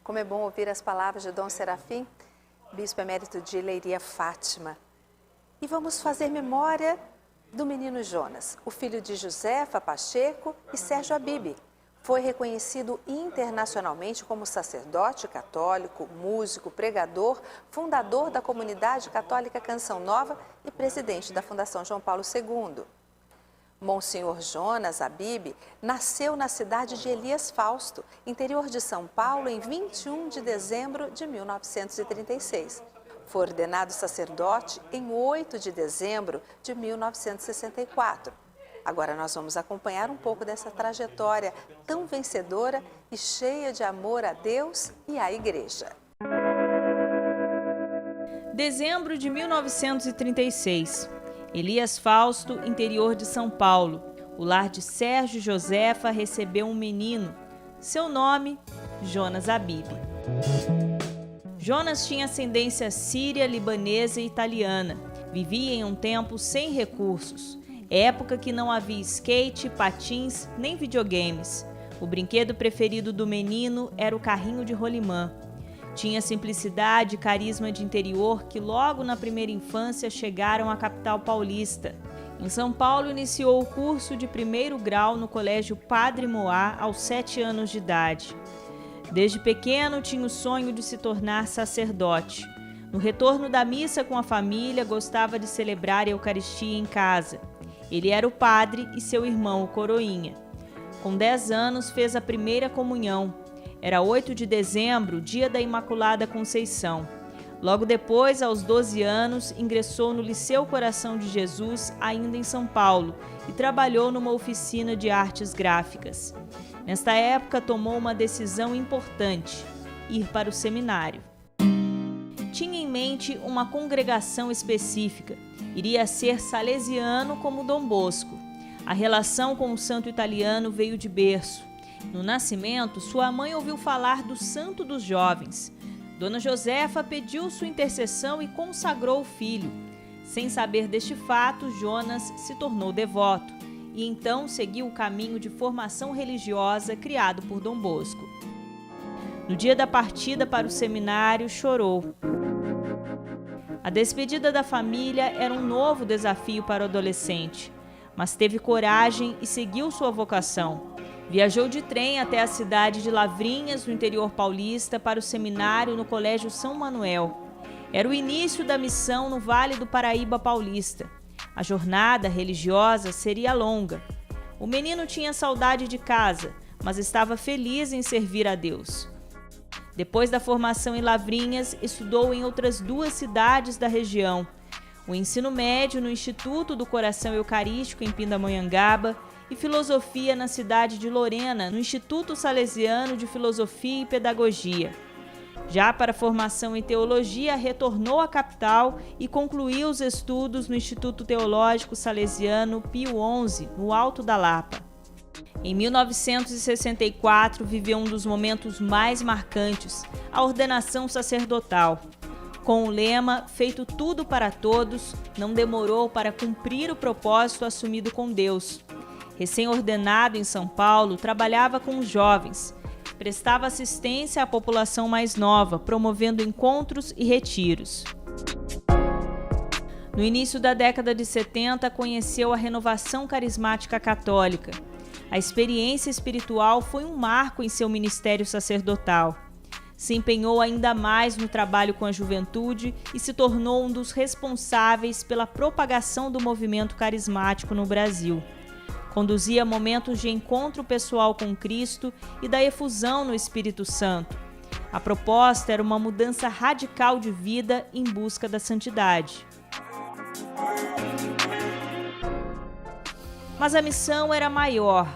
Como é bom ouvir as palavras de Dom Serafim, bispo emérito de Leiria Fátima. E vamos fazer memória do menino Jonas, o filho de Josefa Pacheco e Sérgio Abib. Foi reconhecido internacionalmente como sacerdote católico, músico, pregador, fundador da comunidade católica Canção Nova e presidente da Fundação João Paulo II. Monsenhor Jonas Abib nasceu na cidade de Elias Fausto, interior de São Paulo, em 21 de dezembro de 1936. Foi ordenado sacerdote em 8 de dezembro de 1964. Agora nós vamos acompanhar um pouco dessa trajetória tão vencedora e cheia de amor a Deus e à Igreja. Dezembro de 1936. Elias Fausto, interior de São Paulo. O lar de Sérgio e Josefa recebeu um menino. Seu nome, Jonas Abib. Jonas tinha ascendência síria, libanesa e italiana. Vivia em um tempo sem recursos. Época que não havia skate, patins, nem videogames. O brinquedo preferido do menino era o carrinho de rolimã. Tinha simplicidade e carisma de interior que logo na primeira infância chegaram à capital paulista. Em São Paulo, iniciou o curso de primeiro grau no Colégio Padre Moá aos 7 anos de idade. Desde pequeno tinha o sonho de se tornar sacerdote. No retorno da missa com a família, gostava de celebrar a Eucaristia em casa. Ele era o padre e seu irmão, o coroinha. Com 10 anos, fez a primeira comunhão. Era 8 de dezembro, dia da Imaculada Conceição. Logo depois, aos 12 anos, ingressou no Liceu Coração de Jesus, ainda em São Paulo, e trabalhou numa oficina de artes gráficas. Nesta época, tomou uma decisão importante: ir para o seminário. Tinha em mente uma congregação específica. Iria ser salesiano como Dom Bosco. A relação com o santo italiano veio de berço. No nascimento, sua mãe ouviu falar do Santo dos Jovens. Dona Josefa pediu sua intercessão e consagrou o filho. Sem saber deste fato, Jonas se tornou devoto e então seguiu o caminho de formação religiosa criado por Dom Bosco. No dia da partida para o seminário, chorou. A despedida da família era um novo desafio para o adolescente, mas teve coragem e seguiu sua vocação. Viajou de trem até a cidade de Lavrinhas, no interior paulista, para o seminário no Colégio São Manuel. Era o início da missão no Vale do Paraíba paulista. A jornada religiosa seria longa. O menino tinha saudade de casa, mas estava feliz em servir a Deus. Depois da formação em Lavrinhas, estudou em outras 2 cidades da região. O ensino médio no Instituto do Coração Eucarístico, em Pindamonhangaba, e filosofia na cidade de Lorena, no Instituto Salesiano de Filosofia e Pedagogia. Já para a formação em teologia, retornou à capital e concluiu os estudos no Instituto Teológico Salesiano Pio XI, no Alto da Lapa. Em 1964, viveu um dos momentos mais marcantes, a ordenação sacerdotal. Com o lema "Feito tudo para todos", não demorou para cumprir o propósito assumido com Deus. Recém-ordenado em São Paulo, trabalhava com os jovens. Prestava assistência à população mais nova, promovendo encontros e retiros. No início da década de 70, conheceu a Renovação Carismática Católica. A experiência espiritual foi um marco em seu ministério sacerdotal. Se empenhou ainda mais no trabalho com a juventude e se tornou um dos responsáveis pela propagação do movimento carismático no Brasil. Conduzia momentos de encontro pessoal com Cristo e da efusão no Espírito Santo. A proposta era uma mudança radical de vida em busca da santidade. Mas a missão era maior.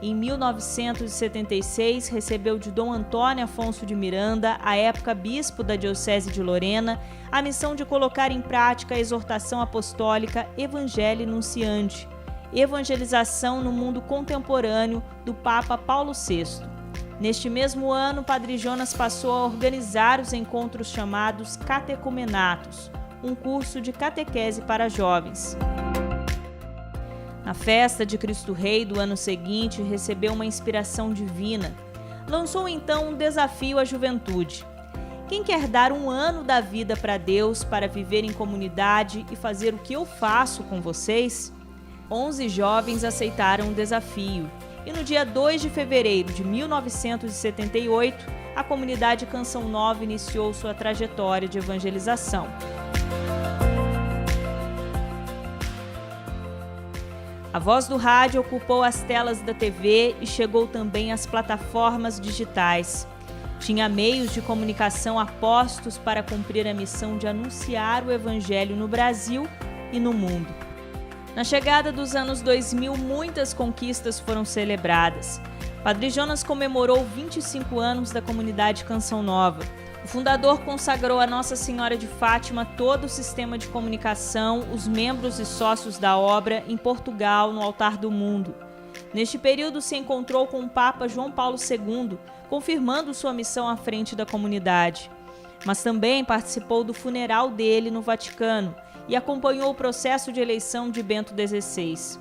Em 1976, recebeu de Dom Antônio Afonso de Miranda, à época bispo da Diocese de Lorena, a missão de colocar em prática a exortação apostólica Evangelii Nunciandi, evangelização no mundo contemporâneo, do Papa Paulo VI. Neste mesmo ano, Padre Jonas passou a organizar os encontros chamados Catecumenatos, um curso de catequese para jovens. Na festa de Cristo Rei do ano seguinte, recebeu uma inspiração divina. lançou então um desafio à juventude. Quem quer dar um ano da vida para Deus para viver em comunidade e fazer o que eu faço com vocês? 11 jovens aceitaram o desafio e no dia 2 de fevereiro de 1978, a comunidade Canção Nova iniciou sua trajetória de evangelização. A voz do rádio ocupou as telas da TV e chegou também às plataformas digitais. Tinha meios de comunicação apostos para cumprir a missão de anunciar o Evangelho no Brasil e no mundo. Na chegada dos anos 2000, muitas conquistas foram celebradas. Padre Jonas comemorou 25 anos da comunidade Canção Nova. O fundador consagrou a Nossa Senhora de Fátima todo o sistema de comunicação, os membros e sócios da obra em Portugal, no altar do mundo. Neste período se encontrou com o Papa João Paulo II, confirmando sua missão à frente da comunidade. Mas também participou do funeral dele no Vaticano e acompanhou o processo de eleição de Bento XVI.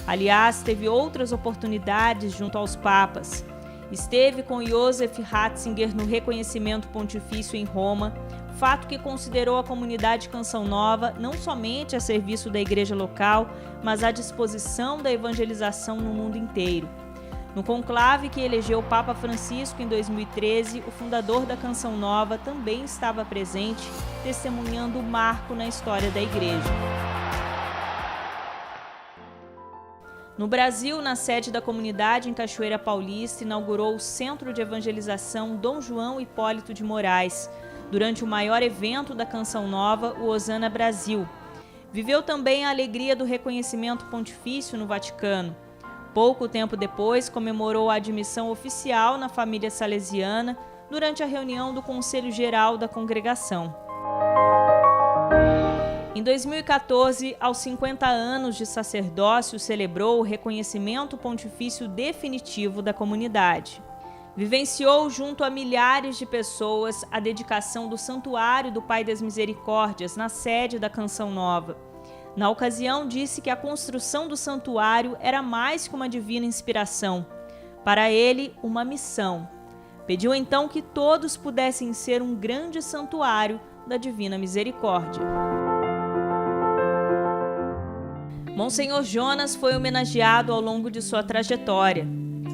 Aliás, teve outras oportunidades junto aos papas. Esteve com Joseph Ratzinger no reconhecimento pontifício em Roma, fato que considerou a comunidade Canção Nova não somente a serviço da igreja local, mas à disposição da evangelização no mundo inteiro. No conclave que elegeu o Papa Francisco em 2013, o fundador da Canção Nova também estava presente, testemunhando o marco na história da igreja. No Brasil, na sede da comunidade em Cachoeira Paulista, inaugurou o Centro de Evangelização Dom João Hipólito de Moraes, durante o maior evento da Canção Nova, o Hosana Brasil. Viveu também a alegria do reconhecimento pontifício no Vaticano. Pouco tempo depois, comemorou a admissão oficial na família salesiana durante a reunião do Conselho Geral da Congregação. Em 2014, aos 50 anos de sacerdócio, celebrou o reconhecimento pontifício definitivo da comunidade. Vivenciou junto a milhares de pessoas a dedicação do Santuário do Pai das Misericórdias na sede da Canção Nova. Na ocasião, disse que a construção do santuário era mais que uma divina inspiração, para ele, uma missão. Pediu então que todos pudessem ser um grande santuário da Divina Misericórdia. Monsenhor Jonas foi homenageado ao longo de sua trajetória.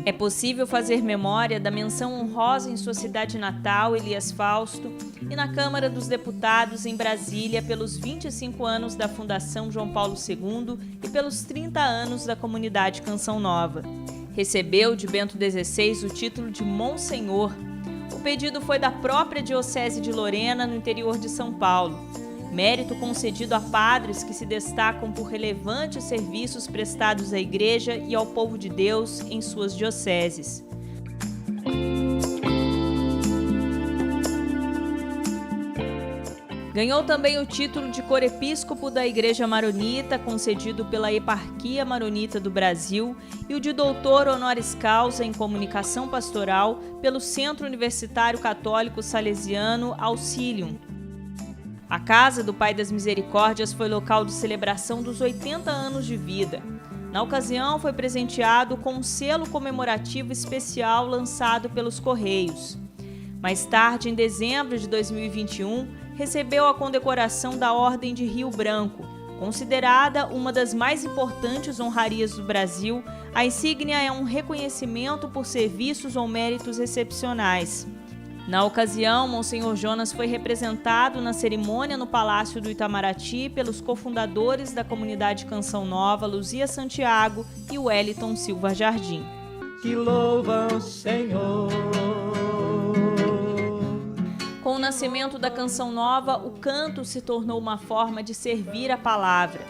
É possível fazer memória da menção honrosa em sua cidade natal, Elias Fausto, e na Câmara dos Deputados em Brasília pelos 25 anos da Fundação João Paulo II e pelos 30 anos da comunidade Canção Nova. Recebeu de Bento XVI o título de Monsenhor. O pedido foi da própria Diocese de Lorena, no interior de São Paulo. Mérito concedido a padres que se destacam por relevantes serviços prestados à Igreja e ao povo de Deus em suas dioceses. Ganhou também o título de Corepiscopo da Igreja Maronita, concedido pela Eparquia Maronita do Brasil, e o de Doutor Honoris Causa em Comunicação Pastoral pelo Centro Universitário Católico Salesiano Auxilium. A Casa do Pai das Misericórdias foi local de celebração dos 80 anos de vida. Na ocasião, foi presenteado com um selo comemorativo especial lançado pelos Correios. Mais tarde, em dezembro de 2021, recebeu a condecoração da Ordem de Rio Branco. Considerada uma das mais importantes honrarias do Brasil, a insígnia é um reconhecimento por serviços ou méritos excepcionais. Na ocasião, Monsenhor Jonas foi representado na cerimônia no Palácio do Itamaraty pelos cofundadores da comunidade Canção Nova, Luzia Santiago e Wellington Silva Jardim. Te louvam, Senhor. Com o nascimento da Canção Nova, o canto se tornou uma forma de servir a palavra.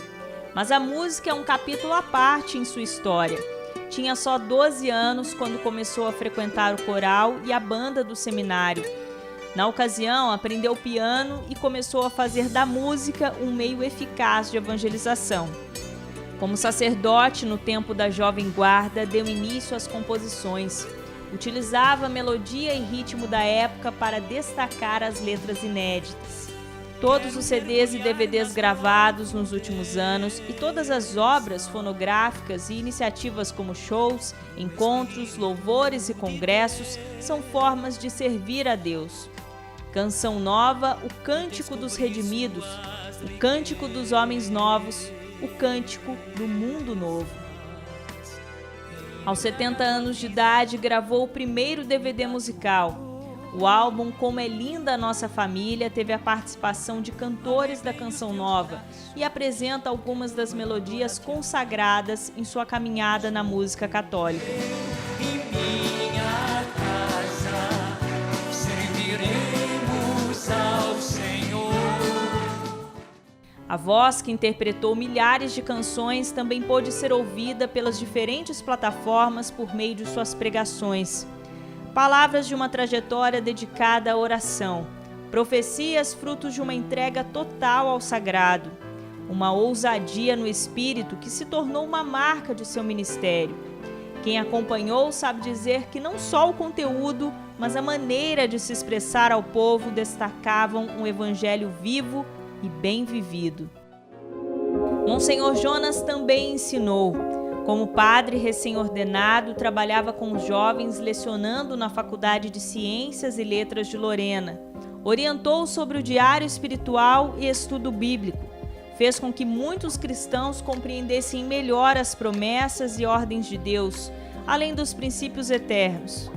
Mas a música é um capítulo à parte em sua história. Tinha só 12 anos quando começou a frequentar o coral e a banda do seminário. Na ocasião, aprendeu piano e começou a fazer da música um meio eficaz de evangelização. Como sacerdote no tempo da Jovem Guarda, deu início às composições. Utilizava a melodia e ritmo da época para destacar as letras inéditas. Todos os CDs e DVDs gravados nos últimos anos e todas as obras fonográficas e iniciativas como shows, encontros, louvores e congressos são formas de servir a Deus. Canção Nova, o Cântico dos Redimidos, o Cântico dos Homens Novos, o Cântico do Mundo Novo. Aos 70 anos de idade, gravou o primeiro DVD musical. O álbum Como é Linda a Nossa Família teve a participação de cantores da Canção Nova e apresenta algumas das melodias consagradas em sua caminhada na música católica. Em minha casa serviremos ao Senhor. A voz que interpretou milhares de canções também pôde ser ouvida pelas diferentes plataformas por meio de suas pregações. Palavras de uma trajetória dedicada à oração, profecias frutos de uma entrega total ao sagrado, uma ousadia no espírito que se tornou uma marca de seu ministério. Quem acompanhou sabe dizer que não só o conteúdo, mas a maneira de se expressar ao povo destacavam um evangelho vivo e bem vivido. Monsenhor Jonas também ensinou. Como padre recém-ordenado, trabalhava com os jovens lecionando na Faculdade de Ciências e Letras de Lorena. Orientou sobre o diário espiritual e estudo bíblico. Fez com que muitos cristãos compreendessem melhor as promessas e ordens de Deus, além dos princípios eternos.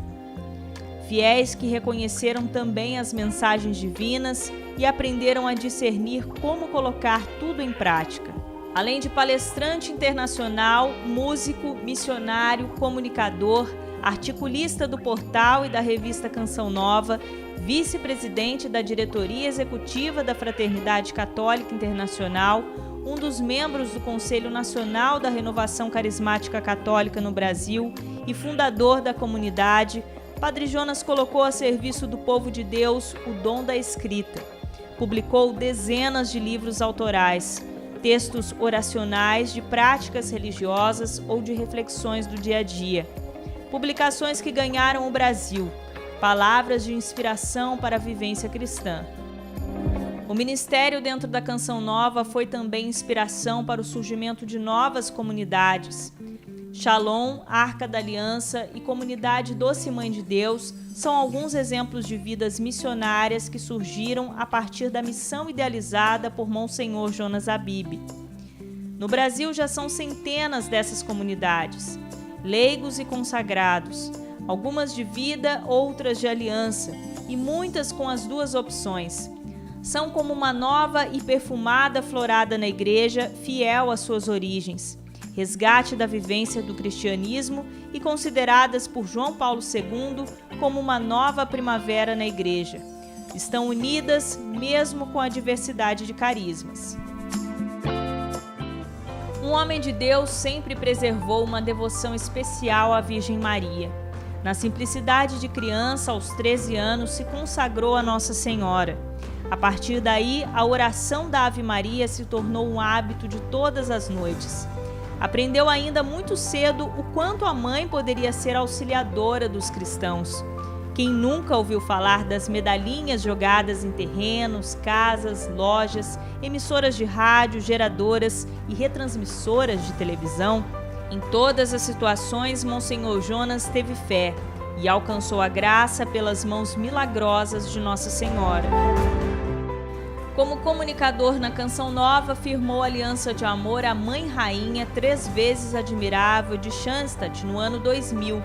Fiéis que reconheceram também as mensagens divinas e aprenderam a discernir como colocar tudo em prática. Além de palestrante internacional, músico, missionário, comunicador, articulista do portal e da revista Canção Nova, vice-presidente da diretoria executiva da Fraternidade Católica Internacional, um dos membros do Conselho Nacional da Renovação Carismática Católica no Brasil e fundador da comunidade, Padre Jonas colocou a serviço do povo de Deus o dom da escrita. Publicou dezenas de livros autorais, textos oracionais de práticas religiosas ou de reflexões do dia a dia. Publicações que ganharam o Brasil, palavras de inspiração para a vivência cristã. O ministério dentro da Canção Nova foi também inspiração para o surgimento de novas comunidades. Shalom, Arca da Aliança e Comunidade Doce Mãe de Deus são alguns exemplos de vidas missionárias que surgiram a partir da missão idealizada por Monsenhor Jonas Habib. No Brasil já são centenas dessas comunidades, leigos e consagrados, algumas de vida, outras de aliança, e muitas com as duas opções. São como uma nova e perfumada florada na igreja, fiel às suas origens, resgate da vivência do cristianismo e consideradas por João Paulo II como uma nova primavera na igreja. Estão unidas mesmo com a diversidade de carismas. Um homem de Deus sempre preservou uma devoção especial à Virgem Maria. Na simplicidade de criança, aos 13 anos, se consagrou a Nossa Senhora. A partir daí, a oração da Ave Maria se tornou um hábito de todas as noites. Aprendeu ainda muito cedo o quanto a mãe poderia ser auxiliadora dos cristãos. Quem nunca ouviu falar das medalhinhas jogadas em terrenos, casas, lojas, emissoras de rádio, geradoras e retransmissoras de televisão? Em todas as situações, Monsenhor Jonas teve fé e alcançou a graça pelas mãos milagrosas de Nossa Senhora. Como comunicador na Canção Nova, firmou aliança de amor à Mãe Rainha 3 vezes admirável de Schanstatt no ano 2000.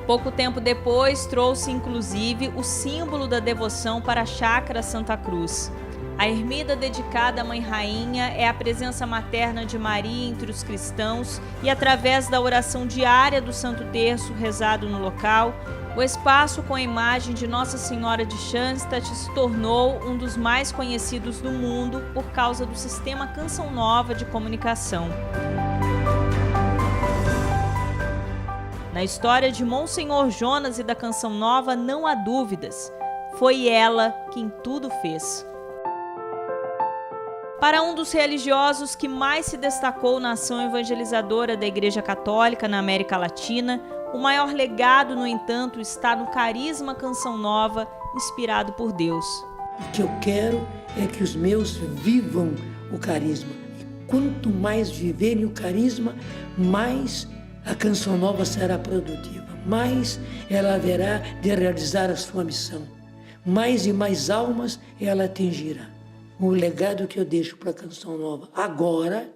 Pouco tempo depois, trouxe inclusive o símbolo da devoção para a Chácara Santa Cruz. A ermida dedicada à Mãe Rainha é a presença materna de Maria entre os cristãos e, através da oração diária do Santo Terço rezado no local, o espaço com a imagem de Nossa Senhora de Schanstatt se tornou um dos mais conhecidos do mundo por causa do sistema Canção Nova de comunicação. Na história de Monsenhor Jonas e da Canção Nova não há dúvidas, foi ela quem tudo fez. Para um dos religiosos que mais se destacou na ação evangelizadora da Igreja Católica na América Latina, o maior legado, no entanto, está no carisma Canção Nova, inspirado por Deus. O que eu quero é que os meus vivam o carisma. E quanto mais viverem o carisma, mais a Canção Nova será produtiva, mais ela haverá de realizar a sua missão, mais e mais almas ela atingirá. O legado que eu deixo para a Canção Nova agora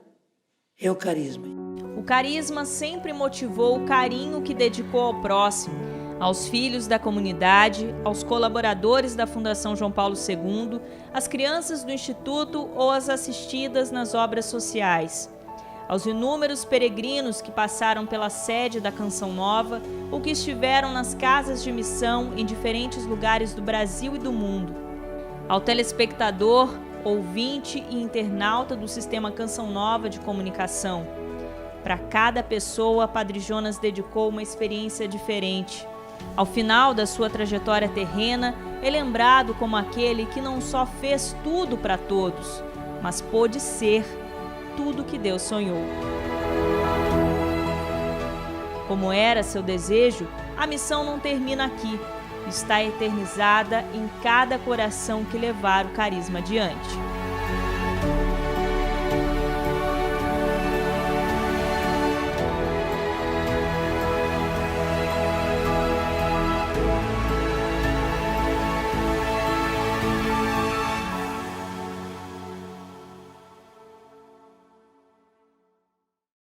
é o carisma. O carisma sempre motivou o carinho que dedicou ao próximo, aos filhos da comunidade, aos colaboradores da Fundação João Paulo II, às crianças do Instituto ou às assistidas nas obras sociais, aos inúmeros peregrinos que passaram pela sede da Canção Nova ou que estiveram nas casas de missão em diferentes lugares do Brasil e do mundo, ao telespectador, ouvinte e internauta do Sistema Canção Nova de Comunicação. Para cada pessoa, Padre Jonas dedicou uma experiência diferente. Ao final da sua trajetória terrena, é lembrado como aquele que não só fez tudo para todos, mas pôde ser tudo que Deus sonhou. Como era seu desejo, a missão não termina aqui. Está eternizada em cada coração que levar o carisma adiante.